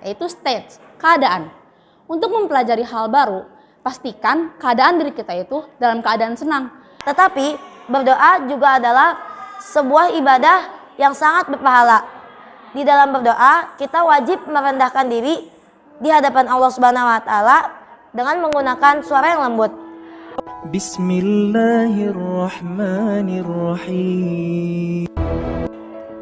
yaitu stage, keadaan. Untuk mempelajari hal baru, pastikan keadaan diri kita itu dalam keadaan senang. Tetapi berdoa juga adalah sebuah ibadah yang sangat berpahala. Di dalam berdoa, kita wajib merendahkan diri di hadapan Allah Subhanahu wa taala dengan menggunakan suara yang lembut. Bismillahirrahmanirrahim.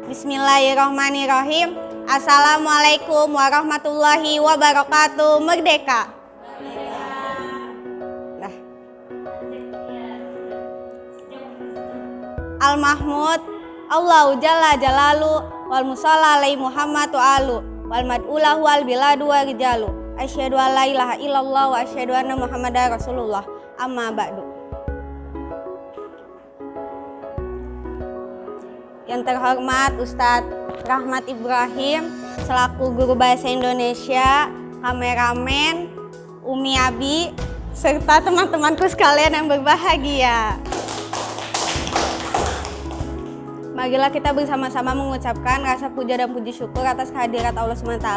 Bismillahirrahmanirrahim. Assalamualaikum warahmatullahi wabarakatuh. Merdeka. Nah. Al-Mahmud Allahu Jalla Jalalu wal musalla alaihi Muhammad wa alu wal mad'ulahu wal biladu wa rijalu. Asyhadu an la ilaha illallah wa asyhadu anna Muhammadar Rasulullah. Amma ba'du. Yang terhormat Ustadz Rahmat Ibrahim selaku guru bahasa Indonesia, kameramen, Umi Abi, serta teman-temanku sekalian yang berbahagia. Marilah kita bersama-sama mengucapkan rasa puja dan puji syukur atas kehadirat Allah SWT,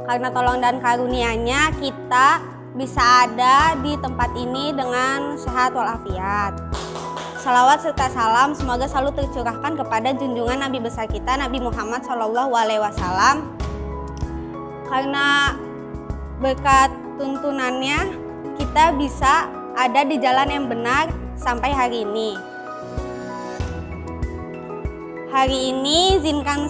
karena tolong dan karunia-Nya kita bisa ada di tempat ini dengan sehat walafiat. Salawat serta salam semoga selalu tercurahkan kepada junjungan Nabi besar kita, Nabi Muhammad SAW. Karena berkat tuntunannya kita bisa ada di jalan yang benar sampai hari ini. Hari ini izinkan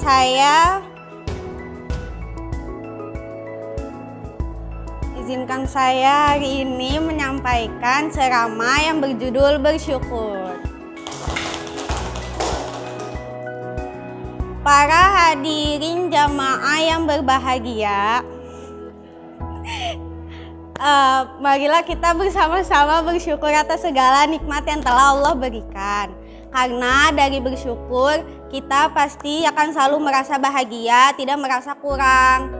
saya hari ini menyampaikan ceramah yang berjudul bersyukur. Para hadirin jamaah yang berbahagia, marilah kita bersama-sama bersyukur atas segala nikmat yang telah Allah berikan. Karena dari bersyukur kita pasti akan selalu merasa bahagia, tidak merasa kurang.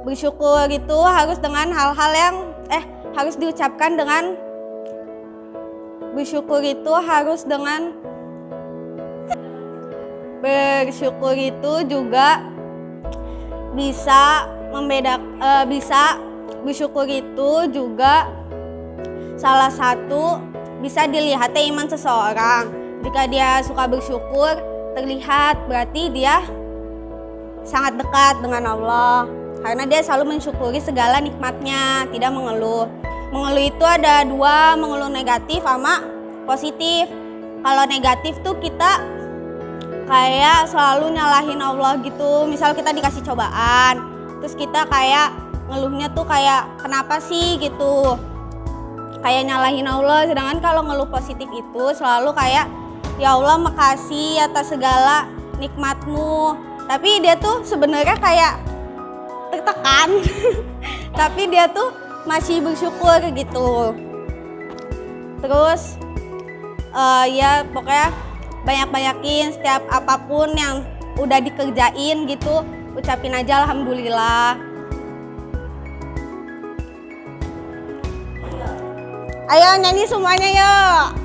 Bersyukur itu harus dengan hal-hal yang harus diucapkan dengan bersyukur itu juga bisa bersyukur itu juga salah satu bisa dilihat iman seseorang. Jika dia suka bersyukur, terlihat berarti dia sangat dekat dengan Allah. Karena dia selalu mensyukuri segala nikmatnya, tidak mengeluh. Mengeluh itu ada dua, mengeluh negatif sama positif. Kalau negatif tuh kita kayak selalu nyalahin Allah gitu. Misal kita dikasih cobaan, terus kita kayak ngeluhnya tuh kayak kenapa sih gitu. Kayak nyalahin Allah. Sedangkan kalau ngeluh positif itu selalu kayak ya Allah makasih atas segala nikmatmu. Tapi dia tuh sebenarnya kayak tertekan tapi dia tuh masih bersyukur gitu. Terus ya pokoknya banyak-banyakin setiap apapun yang udah dikerjain gitu, ucapin aja alhamdulillah. Ayo nyanyi semuanya yuk.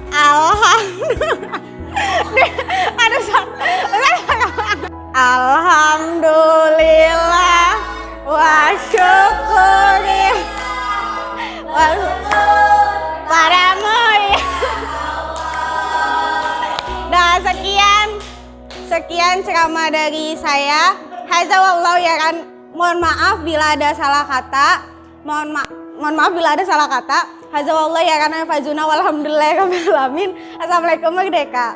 Alhamdulillah wa syukuri padamu. Nah, sekian ceramah dari saya. Hadza wallahu ya'lam. Mohon maaf bila ada salah kata. Mohon maaf bila ada salah kata. Hadza wallahu ya'lam fazuna walhamdulillahirabbil alamin. Assalamualaikum merdeka.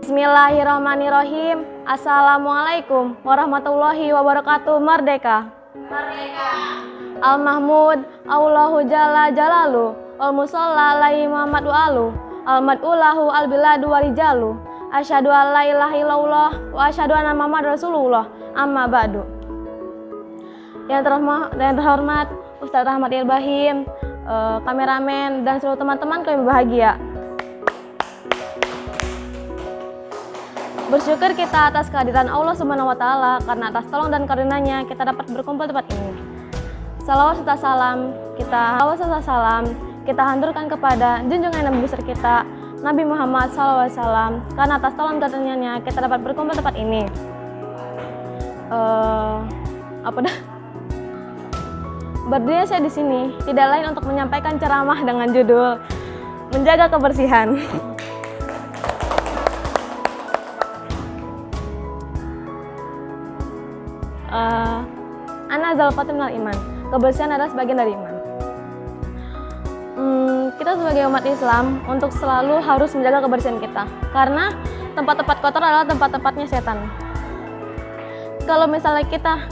Bismillahirrahmanirrahim. Assalamualaikum warahmatullahi wabarakatuh. Merdeka. Al-Mahmud Allahu Jalla Jalalu wal musalla alaihi Muhammad wa alu al mad'ulahu al biladu wa rijalu. Asyhadu an la ilaha illallah wa asyhadu anna Muhammadar Rasulullah. Amma ba'du. Yang terhormat Ustadz Rahmat Ibrahim, kameramen dan seluruh teman-teman kami bahagia. Bersyukur kita atas kehadiran Allah Subhanahu wa taala, karena atas tolong dan karunia-Nya kita dapat berkumpul tempat ini. Salawat serta salam kita haturkan kepada junjungan Nabi besar kita, Nabi Muhammad SAW, karena atas tolong dan karunia-Nya kita dapat berkumpul tempat ini. Berdiri saya di sini tidak lain untuk menyampaikan ceramah dengan judul menjaga kebersihan. Ana zalfatin minal iman. Kebersihan adalah sebagian dari iman. Kita sebagai umat Islam untuk selalu harus menjaga kebersihan kita, karena tempat-tempat kotor adalah tempat-tempatnya setan. Kalau misalnya kita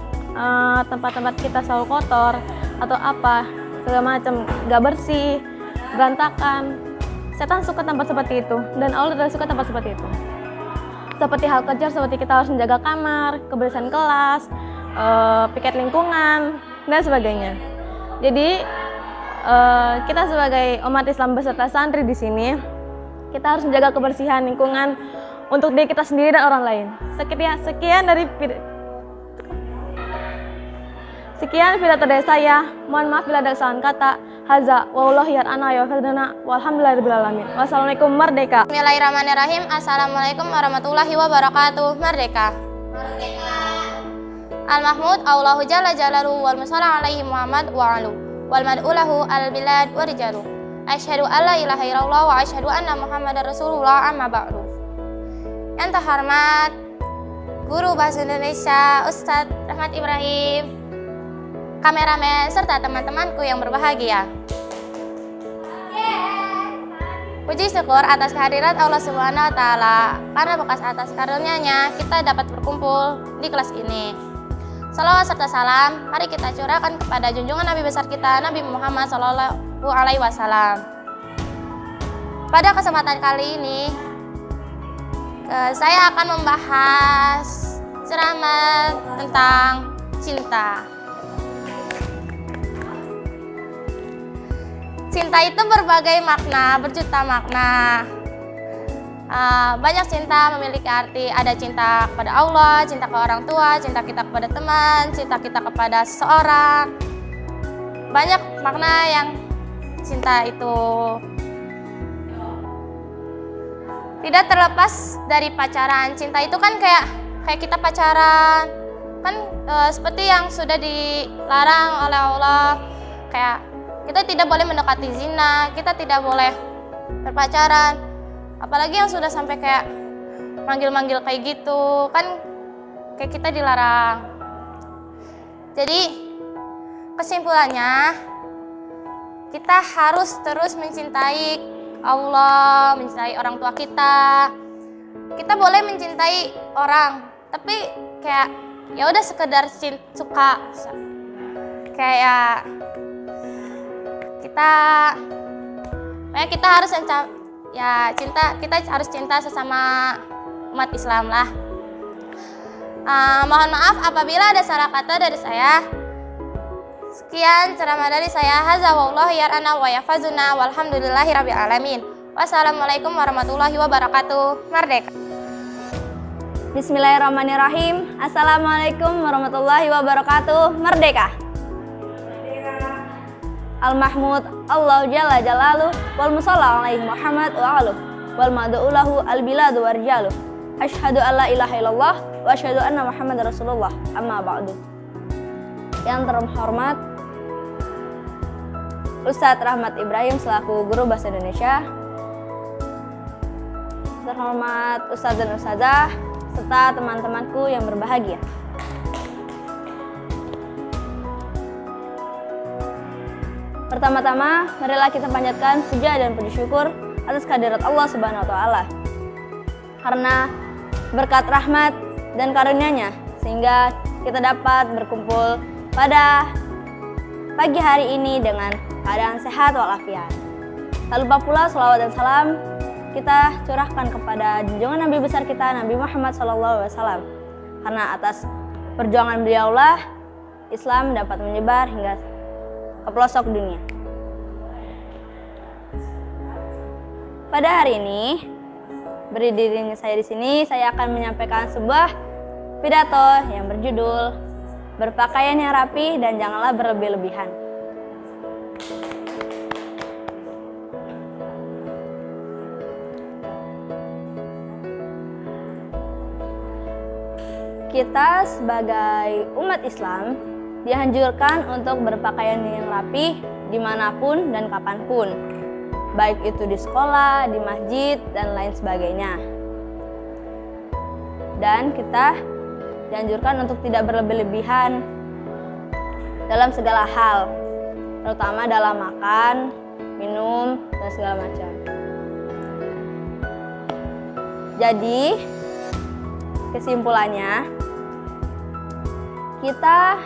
tempat-tempat kita selalu kotor atau apa segala macam, gak bersih, berantakan, setan suka tempat seperti itu dan Allah tidak suka tempat seperti itu. Seperti hal kecil seperti kita harus menjaga kamar, kebersihan kelas, piket lingkungan dan sebagainya. Jadi kita sebagai umat Islam beserta santri di sini, kita harus menjaga kebersihan lingkungan untuk diri kita sendiri dan orang lain. Sekian pidato dari saya. Mohon maaf bila ada kesalahan kata. Haza wallahi yar'ana ya fadana walhamdulillahirabbil alamin. Wassalamualaikum merdeka. Bismillahirrahmanirrahim. Assalamualaikum warahmatullahi wabarakatuh. Merdeka. Al-Mahmud Allahu Jalla Jalaluhu wal musalla alaihi Muhammad wa alu wal mad'ulahu al-bilad wa rijalu. Asyhadu an la ilaha illallah wa asyhadu anna Muhammadar Rasulullah amma ba'du. Yang terhormat Guru Bahasa Indonesia Ustadz Rahmat Ibrahim, kameramen serta teman-temanku yang berbahagia. Puji syukur atas kehadirat Allah Subhanahu wa taala, karena bekas atas karunia-Nya kita dapat berkumpul di kelas ini. Salawat serta salam mari kita curahkan kepada junjungan Nabi besar kita Nabi Muhammad sallallahu alaihi wasallam. Pada kesempatan kali ini saya akan membahas ceramah tentang cinta. Cinta itu berbagai makna, berjuta makna. Banyak cinta memiliki arti, ada cinta kepada Allah, cinta ke orang tua, cinta kita kepada teman, cinta kita kepada seseorang. Banyak makna yang cinta itu. Tidak terlepas dari pacaran. Cinta itu kan kayak kita pacaran, kan seperti yang sudah dilarang oleh Allah, kayak kita tidak boleh mendekati zina, kita tidak boleh berpacaran. Apalagi yang sudah sampai kayak manggil-manggil kayak gitu, kan kayak kita dilarang. Jadi kesimpulannya, kita harus terus mencintai Allah, mencintai orang tua kita. Kita boleh mencintai orang, tapi kayak ya udah sekedar suka. Kayak kita harus kita harus cinta sesama umat Islam lah. Mohon maaf apabila ada salah kata dari saya. Sekian ceramah dari saya. Haza wallahu yar'ana wa yafazuna walhamdulillahirabbil alamin. Wassalamualaikum warahmatullahi wabarakatuh. Merdeka. Bismillahirrahmanirrahim. Assalamualaikum warahmatullahi wabarakatuh. Merdeka. Al-Mahmud Allahu Jalla Jalaluhu wal musalla alaihi Muhammad wa aluh wal mad'ulahu al-biladu wa rijalu. Asyhadu an la ilaha illallah wa asyhadu anna Muhammadar Rasulullah amma ba'du. Yang terhormat Ustadz Rahmat Ibrahim selaku Guru Bahasa Indonesia, terhormat Ustadz dan Ustadzah serta teman-temanku yang berbahagia. Pertama-tama, marilah kita panjatkan puja dan puji syukur atas kehadirat Allah Subhanahu wa taala. Karena berkat rahmat dan karunia-Nya sehingga kita dapat berkumpul pada pagi hari ini dengan keadaan sehat walafiat. Tak lupa pula salawat dan salam kita curahkan kepada junjungan Nabi besar kita Nabi Muhammad SAW. Karena atas perjuangan beliaulah Islam dapat menyebar hingga ke pelosok dunia. Pada hari ini, berdirinya saya di sini, saya akan menyampaikan sebuah pidato yang berjudul berpakaian yang rapi dan janganlah berlebih-lebihan. Kita sebagai umat Islam dianjurkan untuk berpakaian yang rapi dimanapun dan kapanpun, baik itu di sekolah, di masjid, dan lain sebagainya. Dan kita dianjurkan untuk tidak berlebih-lebihan dalam segala hal, terutama dalam makan, minum, dan segala macam. Jadi, kesimpulannya, kita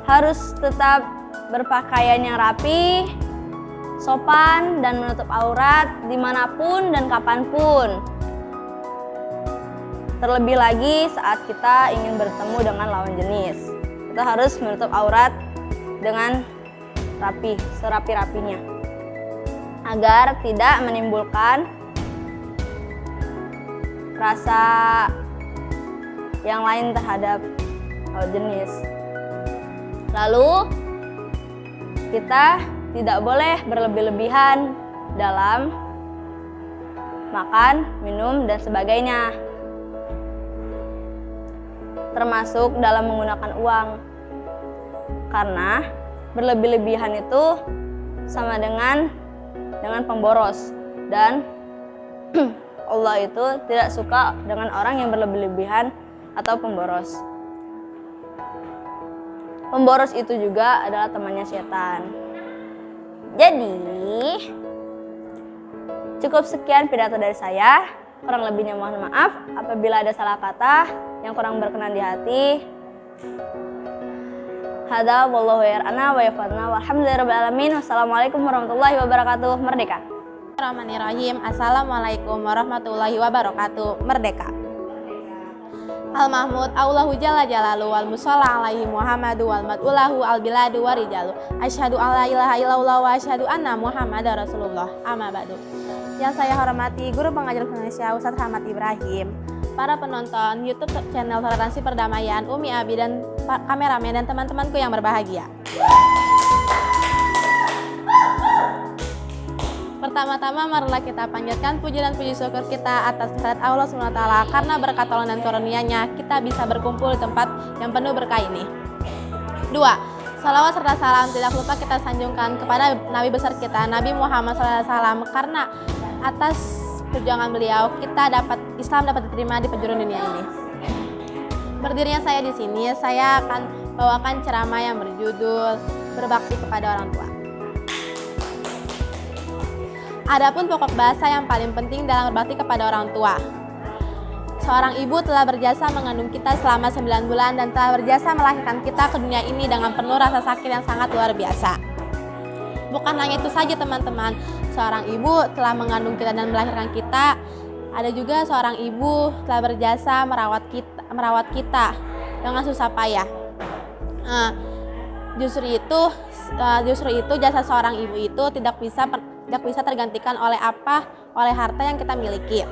harus tetap berpakaian yang rapi, sopan, dan menutup aurat dimanapun dan kapanpun. Terlebih lagi saat kita ingin bertemu dengan lawan jenis. Kita harus menutup aurat dengan rapi, serapi-rapinya, agar tidak menimbulkan rasa yang lain terhadap lawan jenis. Lalu, kita tidak boleh berlebih-lebihan dalam makan, minum, dan sebagainya, termasuk dalam menggunakan uang, karena berlebih-lebihan itu sama dengan pemboros, dan Allah itu tidak suka dengan orang yang berlebih-lebihan atau pemboros. Pemboros itu juga adalah temannya setan. Jadi, cukup sekian pidato dari saya. Kurang lebihnya mohon maaf apabila ada salah kata yang kurang berkenan di hati. Hada wallahu yar'ana wa yafadna walhamdulillahirabbil alamin. Wassalamualaikum warahmatullahi wabarakatuh. Merdeka. Bismillahirrahmanirrahim. Assalamualaikum warahmatullahi wabarakatuh. Merdeka. Al-Mahmud Allahu Jalla Jalalu wal Musalla alaihi Muhammadu wal Mad'ulahu al-biladu wa rijalu. Asyhadu an la ilaha illallah wa asyhadu anna Muhammadar Rasulullah. Amma ba'du. Yang saya hormati Guru Pengajar Indonesia Ustadz Rahmat Ibrahim, para penonton YouTube channel Toleransi Perdamaian, Umi Abi dan kameramen dan teman-temanku yang berbahagia. Pertama-tama marilah kita panjatkan puji dan puji syukur kita atas kehadirat Allah SWT, karena berkat tolong dan karunia-Nya kita bisa berkumpul di tempat yang penuh berkah ini. 2. Salawat serta salam tidak lupa kita sanjungkan kepada Nabi besar kita, Nabi Muhammad SAW, karena atas perjuangan beliau Islam dapat diterima di penjuru dunia ini. Berdirinya saya di sini, saya akan bawakan ceramah yang berjudul Berbakti kepada Orang Tua. Adapun pokok bahasa yang paling penting dalam berbakti kepada orang tua. Seorang ibu telah berjasa mengandung kita selama 9 bulan dan telah berjasa melahirkan kita ke dunia ini dengan penuh rasa sakit yang sangat luar biasa. Bukan hanya itu saja teman-teman, seorang ibu telah mengandung kita dan melahirkan kita. Ada juga seorang ibu telah berjasa merawat kita dengan susah payah. Justru itu jasa seorang ibu itu tidak bisa tergantikan oleh harta yang kita miliki.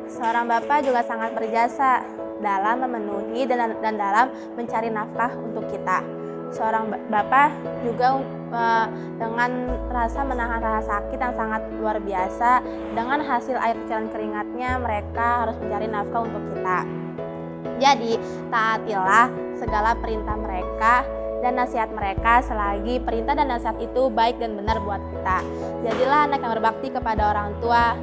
Seorang bapak juga sangat berjasa dalam memenuhi dan dalam mencari nafkah untuk kita. Seorang bapak juga dengan menahan rasa sakit yang sangat luar biasa, dengan hasil air cucian keringatnya mereka harus mencari nafkah untuk kita. Jadi taatilah segala perintah mereka dan nasihat mereka selagi perintah dan nasihat itu baik dan benar buat kita. Jadilah anak yang berbakti kepada orang tua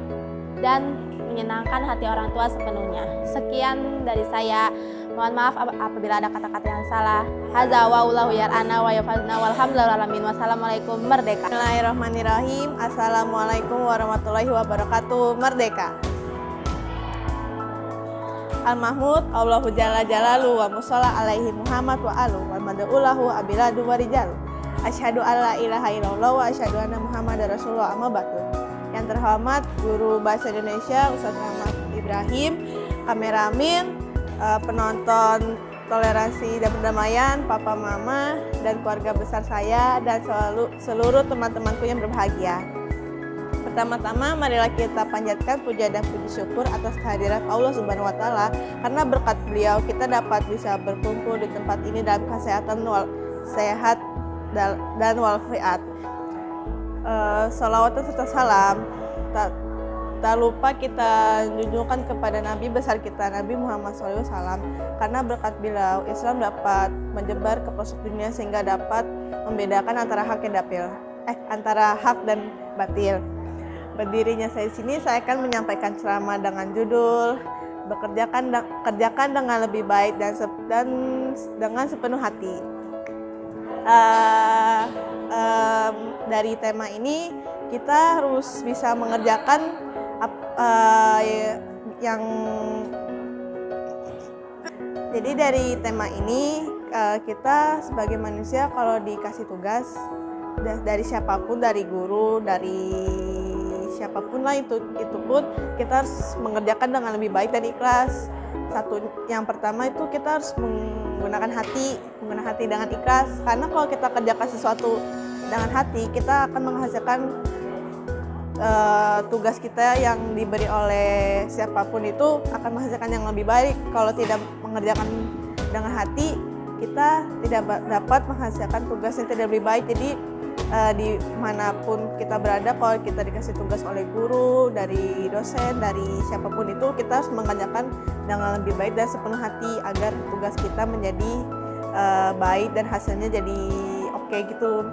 dan menyenangkan hati orang tua sepenuhnya. Sekian dari saya. Mohon maaf apabila ada kata-kata yang salah. Hadza wallahu yar'ana wa yafalna walhamdulillahi alamin. Wassalamualaikum. Merdeka. Bismillahirrahmanirrahim. Assalamualaikum warahmatullahi wabarakatuh. Merdeka. Al-Mahmud Allahu Jalla Jalalu wa Musalla alaihi Muhammad wa alu wal mad'ulahu abiladu wa rijalu. Asyhadu an la ilaha illallah wa asyhadu anna Muhammadar Rasulullah. Amma ba'du. Yang terhormat Guru Bahasa Indonesia Ustadz Rahmat Ibrahim, kameramen, penonton Toleransi dan Perdamaian, Papa Mama dan keluarga besar saya dan seluruh teman-temanku yang berbahagia. Pertama-tama marilah kita panjatkan puja dan puji syukur atas kehadirat Allah Subhanahu wa taala, karena berkat beliau kita dapat bisa berkumpul di tempat ini dalam kesehatan sehat dan walafiat. Salawat serta salam tak lupa kita junjungkan kepada Nabi besar kita, Nabi Muhammad SAW, karena berkat beliau Islam dapat menyebar ke pelosok dunia sehingga dapat membedakan antara antara hak dan batil. Berdirinya saya di sini, saya akan menyampaikan ceramah dengan judul kerjakan dengan lebih baik dan dengan sepenuh hati. Dari tema ini kita harus bisa mengerjakan jadi dari tema ini kita sebagai manusia kalau dikasih tugas dari siapapun, dari guru, dari siapapun lah itu pun kita harus mengerjakan dengan lebih baik dan ikhlas. Yang pertama itu kita harus menggunakan hati dengan ikhlas, karena kalau kita kerjakan sesuatu dengan hati kita akan menghasilkan tugas kita yang diberi oleh siapapun itu akan menghasilkan yang lebih baik. Kalau tidak mengerjakan dengan hati, kita tidak dapat menghasilkan tugas yang tidak lebih baik. Jadi dimanapun kita berada, kalau kita dikasih tugas oleh guru, dari dosen, dari siapapun itu, kita harus mengerjakan dengan lebih baik dan sepenuh hati agar tugas kita menjadi baik dan hasilnya jadi oke gitu.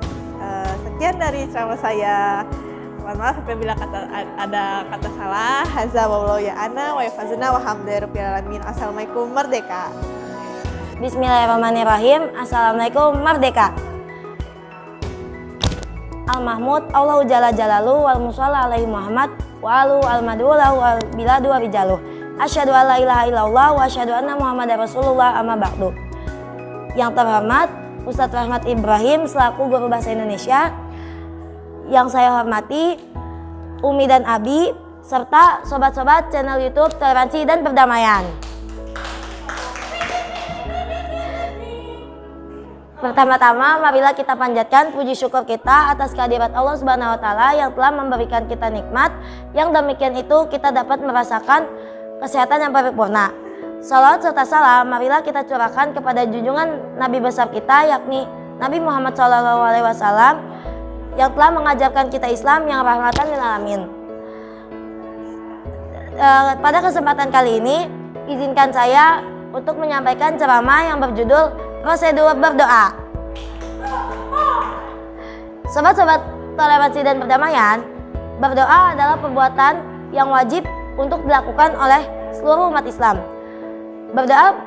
Sekian dari ceramah saya. Mohon maaf apabila ada kata salah. Haza wallahu ya ana wa yafazna wa hamdulillahirabbil alamin. Assalamualaikum, merdeka. Bismillahirrahmanirrahim. Assalamualaikum, merdeka. Al-Mahmud Allahu Jalla Jalalu wal Musalla alaihi Muhammad wa alu al-madulahu wal biladu wa rijaluh. Asyhadu an la ilaha illallah wa asyhadu anna Muhammadar Rasulullah amma ba'du. Yang terhormat Ustadz Rahmat Ibrahim selaku guru bahasa Indonesia, yang saya hormati Umi dan Abi, serta sobat-sobat channel YouTube Toleransi dan Perdamaian. Pertama-tama, marilah kita panjatkan puji syukur kita atas kehadirat Allah Subhanahu wa Ta'ala yang telah memberikan kita nikmat, yang demikian itu kita dapat merasakan kesehatan yang paripurna. Salawat serta salam marilah kita curahkan kepada junjungan Nabi besar kita, yakni Nabi Muhammad SAW, yang telah mengajarkan kita Islam yang rahmatan lil alamin. Pada kesempatan kali ini, izinkan saya untuk menyampaikan ceramah yang berjudul Prosedur Berdoa. Sobat-sobat toleransi dan perdamaian, berdoa adalah perbuatan yang wajib untuk dilakukan oleh seluruh umat Islam. Berdoa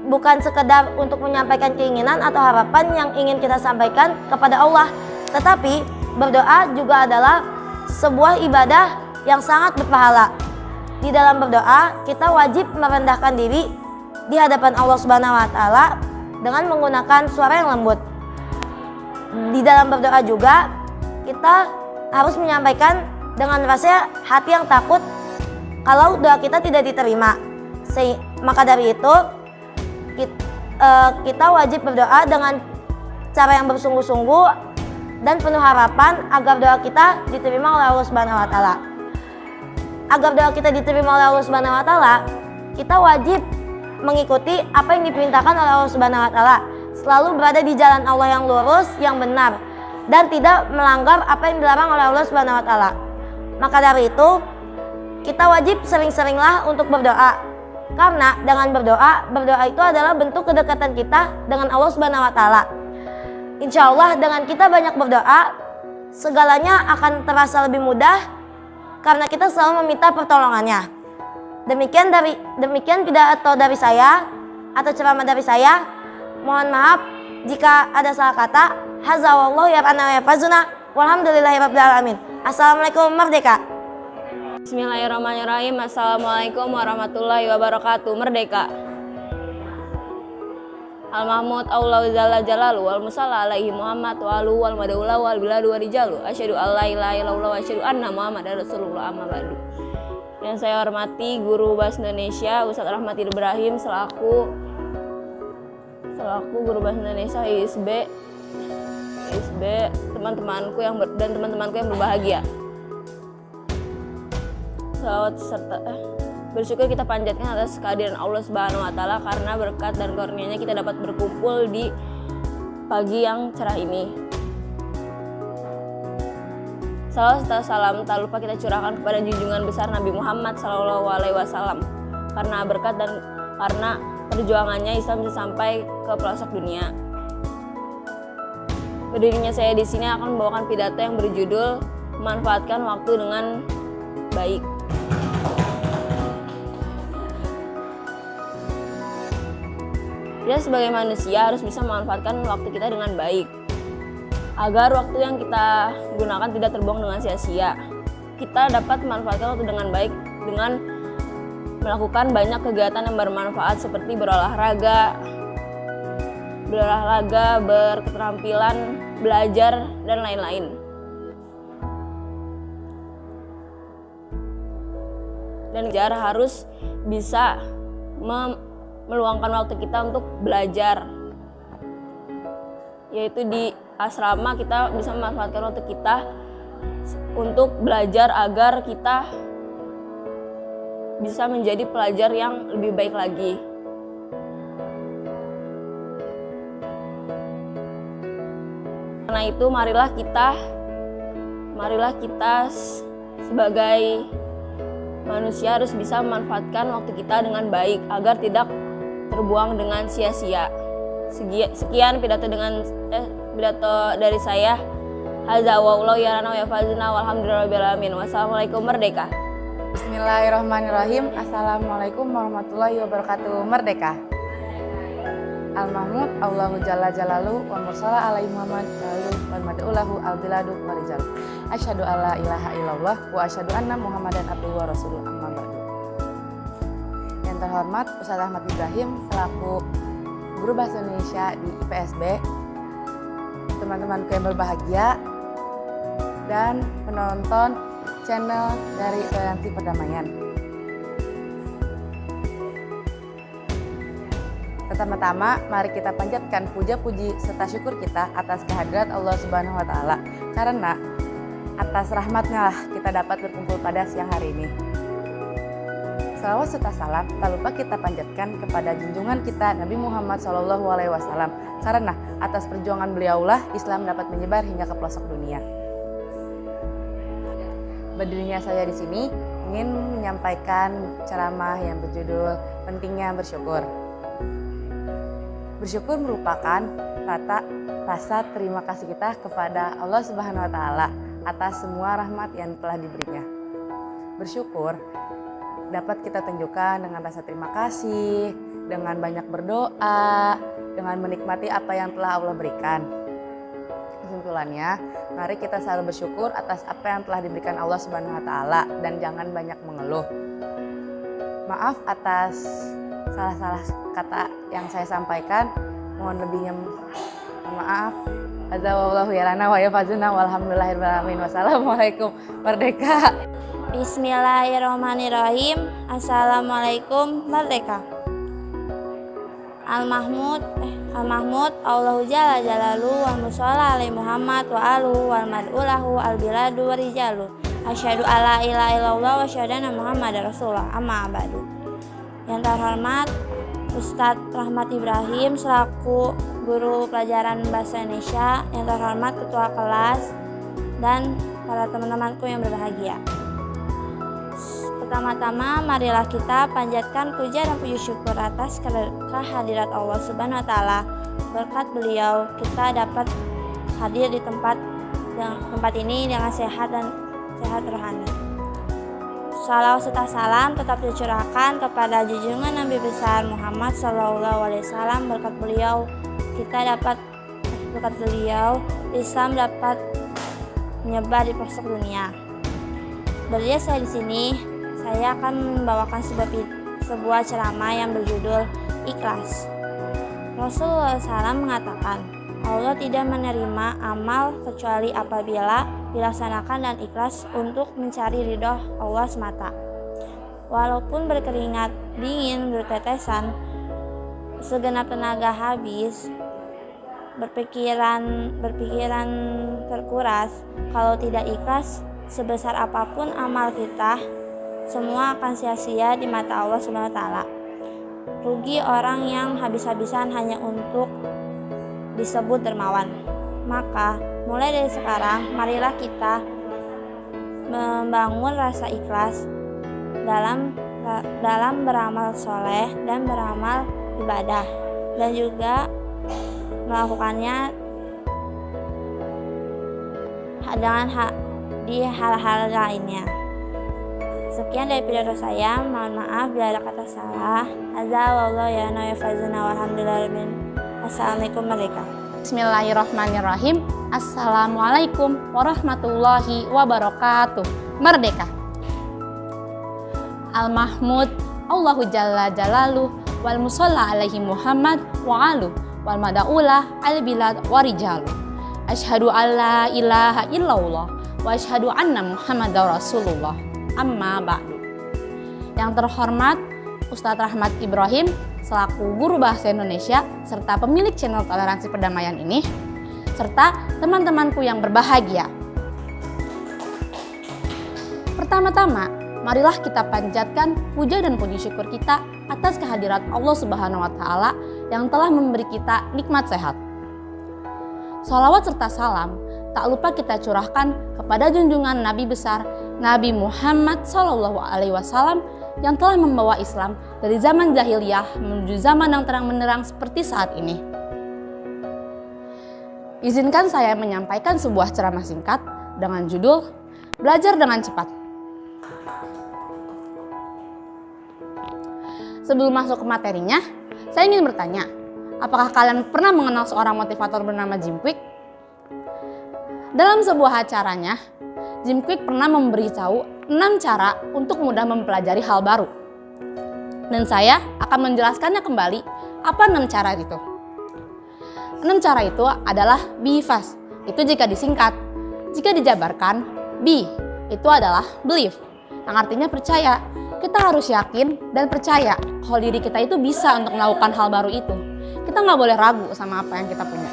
bukan sekedar untuk menyampaikan keinginan atau harapan yang ingin kita sampaikan kepada Allah, tetapi berdoa juga adalah sebuah ibadah yang sangat berpahala. Di dalam berdoa, kita wajib merendahkan diri di hadapan Allah Subhanahu wa Ta'ala dengan menggunakan suara yang lembut. Di dalam berdoa juga kita harus menyampaikan dengan rasa hati yang takut kalau doa kita tidak diterima. Maka dari itu kita wajib berdoa dengan cara yang bersungguh-sungguh dan penuh harapan agar doa kita diterima oleh Allah Subhanahu wa Ta'ala. Agar doa kita diterima oleh Allah Subhanahu wa Ta'ala, kita wajib mengikuti apa yang diperintahkan oleh Allah Subhanahu wa Ta'ala, selalu berada di jalan Allah yang lurus, yang benar, dan tidak melanggar apa yang dilarang oleh Allah Subhanahu wa Ta'ala. Maka dari itu, kita wajib sering-seringlah untuk berdoa, karena dengan berdoa itu adalah bentuk kedekatan kita dengan Allah Subhanahu wa Ta'ala. Insya Allah dengan kita banyak berdoa, segalanya akan terasa lebih mudah karena kita selalu meminta pertolongannya. Demikian pidato dari saya atau ceramah dari saya. Mohon maaf jika ada salah kata. Hadza wallahu ya'lamu wa yafazuna walhamdulillahirabbil alamin. Assalamualaikum, merdeka. Bismillahirrahmanirrahim. Assalamualaikum warahmatullahi wabarakatuh. Merdeka. Al-Mahmud Allahu Jalla Jalalu wal Musalla alaihi Muhammad wa alu wal madaulah wal biladu wa rijalu. Asyhadu an la ilaha illallah wa asyhadu anna Muhammadar Rasulullah amma ba'du. Yang saya hormati Guru Bahasa Indonesia Ustadz Rahmat Ibrahim selaku Guru Bahasa Indonesia ISB, teman-temanku yang berbahagia. Salawat serta bersyukur kita panjatkan atas kehadiran Allah Subhanahu wa Ta'ala, karena berkat dan karunia-Nya kita dapat berkumpul di pagi yang cerah ini. Salawat serta salam tak lupa kita curahkan kepada junjungan besar Nabi Muhammad SAW, karena berkat dan karena perjuangannya Islam bisa sampai ke pelosok dunia. Berdirinya saya di sini akan membawakan pidato yang berjudul Memanfaatkan Waktu dengan Baik. Kita sebagai manusia harus bisa memanfaatkan waktu kita dengan baik, agar waktu yang kita gunakan tidak terbuang dengan sia-sia. Kita dapat memanfaatkan waktu dengan baik dengan melakukan banyak kegiatan yang bermanfaat seperti berolahraga, berketerampilan, belajar, dan lain-lain. Dan kita harus bisa meluangkan waktu kita untuk belajar, yaitu di asrama kita bisa memanfaatkan waktu kita untuk belajar agar kita bisa menjadi pelajar yang lebih baik lagi. Karena itu marilah kita sebagai manusia harus bisa memanfaatkan waktu kita dengan baik agar tidak terbuang dengan sia-sia. Sekian pidato dari saya. Hadza wallahu yarana wa yafazna walhamdulillahirabbil alamin. Wassalamualaikum merdeka. Bismillahirrahmanirrahim. Assalamualaikum warahmatullahi wabarakatuh. Merdeka. Al-Mahmud Allahu Jalla Jalalu wa mursala alaihi Muhammad wa mad'ulahu al-biladu wa rijalu. Asyhadu alla ilaha illallah wa asyhadu anna Muhammadan abduhu wa rasuluh amma ba'du. Yang terhormat Ustaz Ahmad Ibrahim selaku guru bahasa Indonesia di IPSB, teman-temanku yang berbahagia, dan penonton channel dari Toleransi Perdamaian. Pertama-tama, mari kita panjatkan puja-puji serta syukur kita atas kehadirat Allah Subhanahu wa Ta'ala, karena atas rahmatnya lah kita dapat berkumpul pada siang hari ini. Salawat serta salam tak lupa kita panjatkan kepada junjungan kita Nabi Muhammad SAW, karena atas perjuangan beliaulah Islam dapat menyebar hingga ke pelosok dunia. Berdirinya saya di sini ingin menyampaikan ceramah yang berjudul Pentingnya Bersyukur. Bersyukur merupakan rasa terima kasih kita kepada Allah Subhanahu wa Ta'ala atas semua rahmat yang telah diberinya. Bersyukur dapat kita tunjukkan dengan rasa terima kasih, dengan banyak berdoa, dengan menikmati apa yang telah Allah berikan. Kesimpulannya, mari kita selalu bersyukur atas apa yang telah diberikan Allah Subhanahu wa Ta'ala dan jangan banyak mengeluh. Maaf atas salah-salah kata yang saya sampaikan, mohon lebihnya maaf. Hadza wallahu yarana wa yafazuna walhamdulillahirabbil alamin. Wassalamualaikum merdeka. Bismillahirrahmanirrahim. Assalamualaikum merdeka. Al-Mahmud Allahu Jalla Jalalu wa mushalla alaihi Muhammad wa aluhu wal mad'ulahu al-biladu wa rijalu. Asyhadu alla ilaha illallah wa asyhadu anna Muhammadar Rasulullah amma ba'du. Yang terhormat Ustadz Rahmat Ibrahim selaku guru pelajaran bahasa Indonesia, yang terhormat ketua kelas, dan para teman-temanku yang berbahagia. Pertama-tama marilah kita panjatkan puja dan puji syukur atas kehadirat Allah Subhanahu wa Ta'ala. Berkat beliau kita dapat hadir di tempat ini dengan sehat rohani. Salawat serta salam tetap dicurahkan kepada junjungan Nabi besar Muhammad SAW. Berkat beliau Islam dapat menyebar di pelosok dunia. Berdiri saya di sini, saya akan membawakan sebuah ceramah yang berjudul Ikhlas. Rasulullah SAW mengatakan, Allah tidak menerima amal kecuali apabila dilaksanakan dan ikhlas untuk mencari ridho Allah semata. Walaupun berkeringat dingin bertetesan, segenap tenaga habis, berpikiran terkuras, kalau tidak ikhlas, sebesar apapun amal kita, semua akan sia-sia di mata Allah Subhanahu wa Ta'ala. Rugi orang yang habis-habisan hanya untuk disebut dermawan. Maka mulai dari sekarang marilah kita membangun rasa ikhlas dalam beramal soleh dan beramal ibadah, dan juga melakukannya dengan di hal-hal lainnya. Sekian dari pidato saya, mohon maaf bila ada kata salah. Azza wallahu ya na yafazuna walhamdulillah. Assalamualaikum warahmatullahi. Bismillahirrahmanirrahim. Assalamualaikum warahmatullahi wabarakatuh. Merdeka. Al-Mahmud Allahu Jalla Jalaluh wal musalla alaihi Muhammad wa alu wal madaulah al-bilad warijalu. Asyhadu an la ilaha illallah wa asyhadu anna Muhammadar Rasulullah. Amma ba'du. Yang terhormat Ustadz Rahmat Ibrahim selaku guru bahasa Indonesia serta pemilik channel Toleransi Perdamaian ini, serta teman-temanku yang berbahagia. Pertama-tama, marilah kita panjatkan puja dan puji syukur kita atas kehadirat Allah Subhanahu wa Ta'ala yang telah memberi kita nikmat sehat. Shalawat serta salam tak lupa kita curahkan kepada junjungan Nabi besar Nabi Muhammad SAW yang telah membawa Islam dari zaman jahiliyah menuju zaman yang terang benderang seperti saat ini. Izinkan saya menyampaikan sebuah ceramah singkat dengan judul Belajar dengan Cepat. Sebelum masuk ke materinya, saya ingin bertanya, apakah kalian pernah mengenal seorang motivator bernama Jim Kwik? Dalam sebuah acaranya, Jim Kwik pernah memberitahu 6 cara untuk mudah mempelajari hal baru. Dan saya akan menjelaskannya kembali apa 6 cara itu. 6 cara itu adalah be fast, itu jika disingkat. Jika dijabarkan, be, itu adalah believe, yang artinya percaya. Kita harus yakin dan percaya kalau diri kita itu bisa untuk melakukan hal baru itu. Kita nggak boleh ragu sama apa yang kita punya.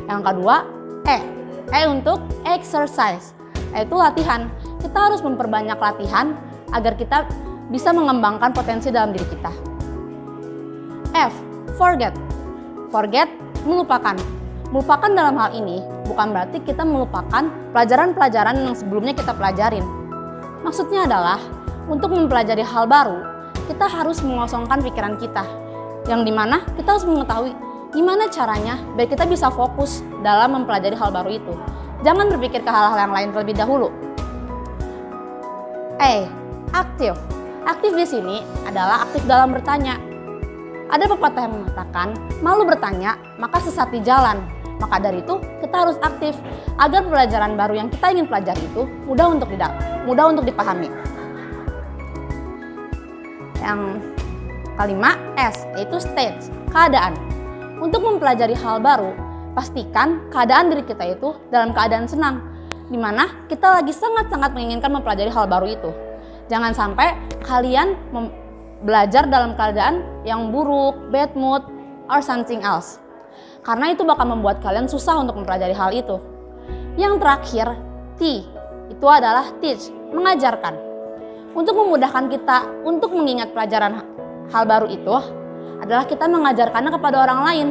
Yang kedua, E untuk exercise, yaitu latihan. Kita harus memperbanyak latihan agar kita bisa mengembangkan potensi dalam diri kita. F, forget. Forget, melupakan. Melupakan dalam hal ini bukan berarti kita melupakan pelajaran-pelajaran yang sebelumnya kita pelajarin. Maksudnya adalah untuk mempelajari hal baru, kita harus mengosongkan pikiran kita. Yang dimana kita harus mengetahui gimana caranya biar kita bisa fokus dalam mempelajari hal baru itu. Jangan berpikir ke hal-hal yang lain terlebih dahulu. Aktif. Aktif di sini adalah aktif dalam bertanya. Ada pepatah yang mengatakan, malu bertanya, maka sesat di jalan. Maka dari itu, kita harus aktif agar pelajaran baru yang kita ingin pelajari itu mudah untuk dipahami. Yang kelima, S, yaitu stage, keadaan. Untuk mempelajari hal baru, pastikan keadaan diri kita itu dalam keadaan senang, di mana kita lagi sangat-sangat menginginkan mempelajari hal baru itu. Jangan sampai kalian belajar dalam keadaan yang buruk, bad mood, or something else. Karena itu bakal membuat kalian susah untuk mempelajari hal itu. Yang terakhir, T, itu adalah teach, mengajarkan. Untuk memudahkan kita untuk mengingat pelajaran hal baru itu adalah kita mengajarkannya kepada orang lain.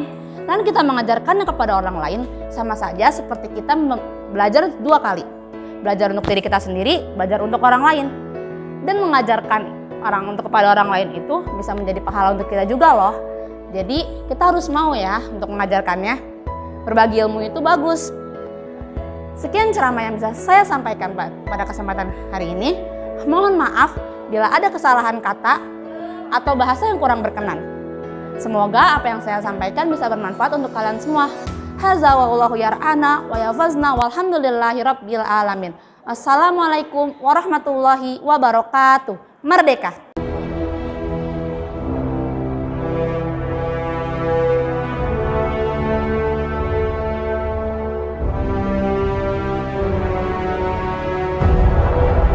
Dan kita mengajarkannya kepada orang lain sama saja seperti kita belajar 2 kali. Belajar untuk diri kita sendiri, belajar untuk orang lain. Dan mengajarkan kepada orang lain itu bisa menjadi pahala untuk kita juga loh. Jadi kita harus mau ya untuk mengajarkannya. Berbagi ilmu itu bagus. Sekian ceramah yang bisa saya sampaikan pada kesempatan hari ini. Mohon maaf bila ada kesalahan kata atau bahasa yang kurang berkenan. Semoga apa yang saya sampaikan bisa bermanfaat untuk kalian semua. Hadza wallahu yar'ana wa yafazna walhamdulillahi rabbil alamin. Assalamualaikum warahmatullahi wabarakatuh. Merdeka!